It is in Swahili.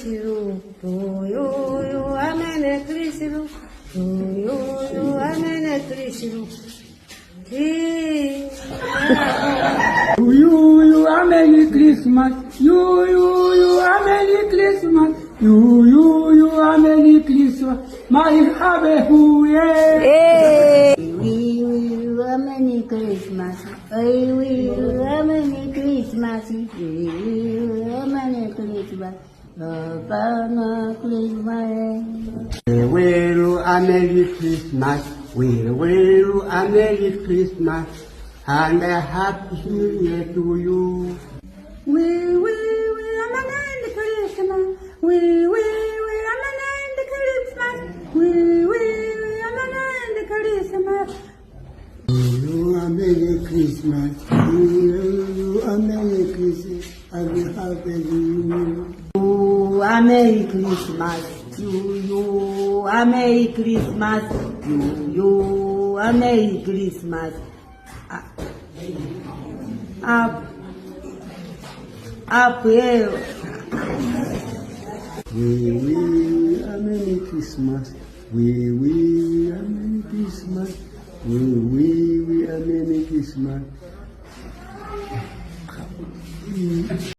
you. To you, a Merry Christmas. To you, a Merry Christmas. To you, a Merry Christmas. You, a Merry Christmas. You, a Merry Christmas. My hallelujah. We will a Merry Christmas. We will a Merry Christmas. We will a Merry Christmas. Merry Christmas. We will a Merry Christmas. We will a Merry Christmas. And a Happy New Year to you. We a Merry Christmas. We a Merry Christmas. We a Merry Christmas. You a Merry Christmas. You a Merry Christmas. And a Happy New Year. You a Merry Christmas. You a Merry Christmas. You a Merry Christmas. Up here. We will a Merry Christmas. We will a Merry Christmas. We will a Merry Christmas.